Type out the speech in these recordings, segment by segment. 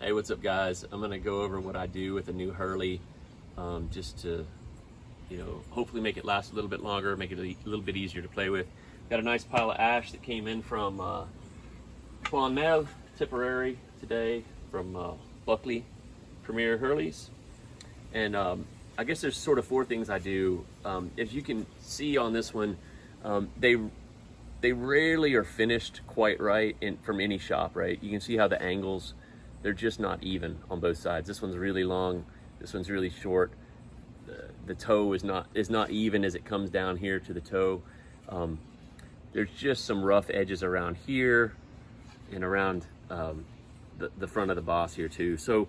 Hey, what's up guys? I'm gonna go over what I do with a new Hurley, just to, hopefully make it last a little bit longer, make it a little bit easier to play with. Got a nice pile of ash that came in from Clonmel, Tipperary today, from Buckley Premier Hurleys. And I guess there's sort of four things I do. As you can see on this one, they rarely are finished quite right from any shop, right? You can see how the angles, they're just not even on both sides. This one's really long, this one's really short. The toe is not even as it comes down here to the toe. There's just some rough edges around here and around the front of the boss here too. So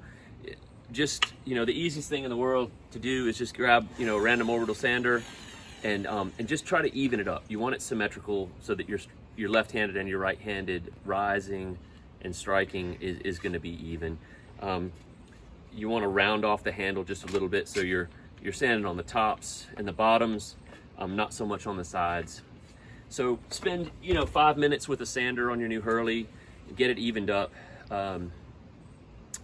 just, the easiest thing in the world to do is just grab, a random orbital sander and just try to even it up. You want it symmetrical so that your left-handed and your right-handed rising and striking is going to be even. You want to round off the handle just a little bit so you're sanding on the tops and the bottoms, not so much on the sides. So spend 5 minutes with a sander on your new Hurley, get it evened up.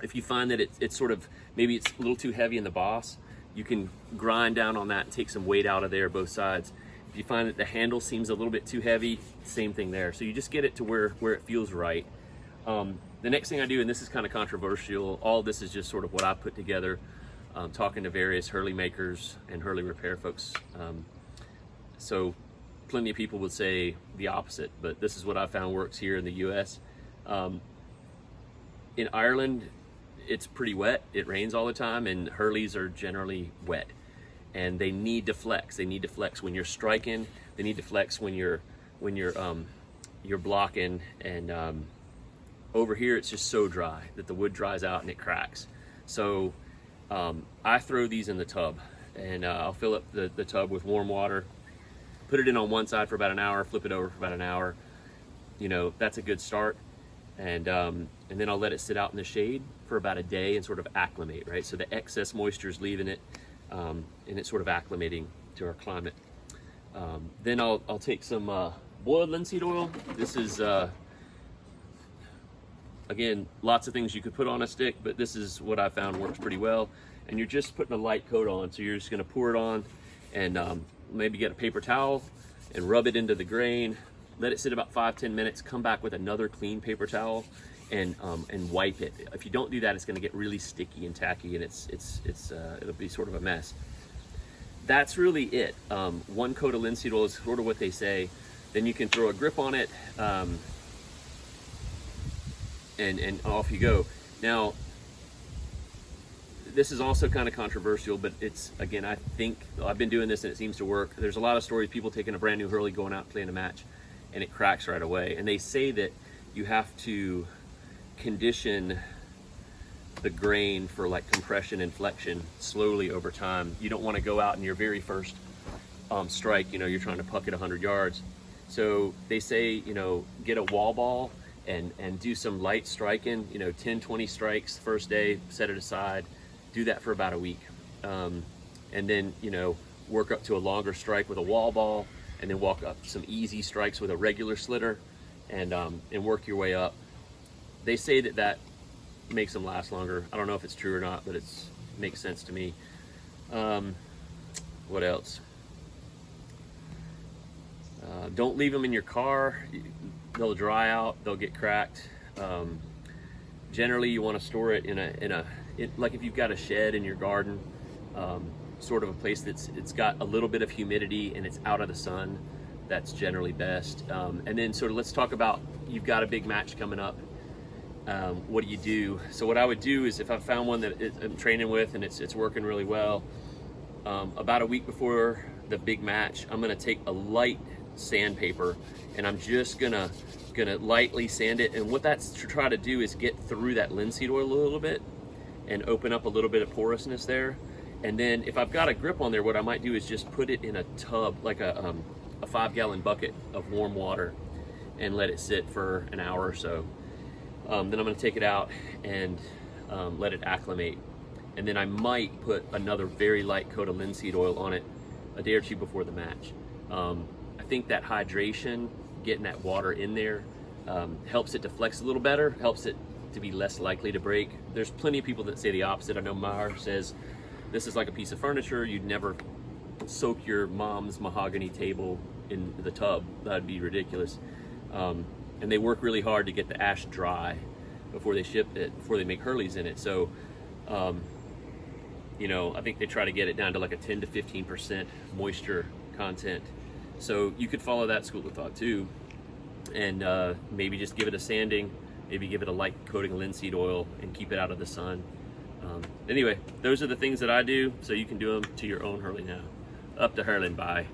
If you find that it's sort of, maybe it's a little too heavy in the boss, you can grind down on that and take some weight out of there, both sides. If you find that the handle seems a little bit too heavy, same thing there. So you just get it to where it feels right. The next thing I do, and this is kind of controversial, all this is just sort of what I put together, talking to various Hurley makers and Hurley repair folks. So plenty of people would say the opposite, but this is what I found works here in the US. In Ireland, it's pretty wet. It rains all the time, and Hurleys are generally wet. And they need to flex. They need to flex when you're striking. They need to flex when you're blocking. And over here, it's just so dry that the wood dries out and it cracks. So I throw these in the tub, and I'll fill up the tub with warm water, put it in on one side for about an hour, flip it over for about an hour. That's a good start. And then I'll let it sit out in the shade for about a day and sort of acclimate, right? So the excess moisture is leaving it, and it's sort of acclimating to our climate. Then I'll take some boiled linseed oil. This is, again, lots of things you could put on a stick, but this is what I found works pretty well. And you're just putting a light coat on. So you're just gonna pour it on and maybe get a paper towel and rub it into the grain. Let it sit about 5-10 minutes, come back with another clean paper towel and wipe it. If you don't do that, it's gonna get really sticky and tacky, and it'll be sort of a mess. That's really it. One coat of linseed oil is sort of what they say. Then you can throw a grip on it, and off you go. Now, this is also kind of controversial, but it's, again, I think I've been doing this and it seems to work. There's a lot of stories, people taking a brand new Hurley, going out playing a match, and it cracks right away. And they say that you have to condition the grain for like compression and flexion slowly over time. You don't want to go out in your very first strike, you're trying to puck it 100 yards. So they say, get a wall ball and do some light striking, 10, 20 strikes the first day, set it aside, do that for about a week. And then, work up to a longer strike with a wall ball, and then walk up some easy strikes with a regular slitter, and work your way up. They say that makes them last longer. I don't know if it's true or not, but it makes sense to me. What else? Don't leave them in your car. They'll dry out, they'll get cracked. Generally, you want to store it like if you've got a shed in your garden, sort of a place it's got a little bit of humidity and it's out of the sun. That's generally best. And then sort of let's talk about, you've got a big match coming up. What do you do? So what I would do is, if I found one that I'm training with and it's working really well, about a week before the big match, I'm gonna take a light sandpaper and I'm just gonna lightly sand it. And what that's to try to do is get through that linseed oil a little bit and open up a little bit of porousness there. And then if I've got a grip on there, what I might do is just put it in a tub, like a 5-gallon bucket of warm water, and let it sit for an hour or so. Then I'm gonna take it out and let it acclimate. And then I might put another very light coat of linseed oil on it a day or two before the match. I think that hydration, getting that water in there, helps it to flex a little better, helps it to be less likely to break. There's plenty of people that say the opposite. I know Meyer says this is like a piece of furniture. You'd never soak your mom's mahogany table in the tub. That'd be ridiculous. And they work really hard to get the ash dry before they ship it, before they make hurleys in it. So, you know, I think they try to get it down to like a 10 to 15% moisture content. So you could follow that school of thought too, and maybe just give it a sanding, maybe give it a light coating of linseed oil and keep it out of the sun. Anyway, those are the things that I do, so you can do them to your own hurley now. Up to hurling, bye.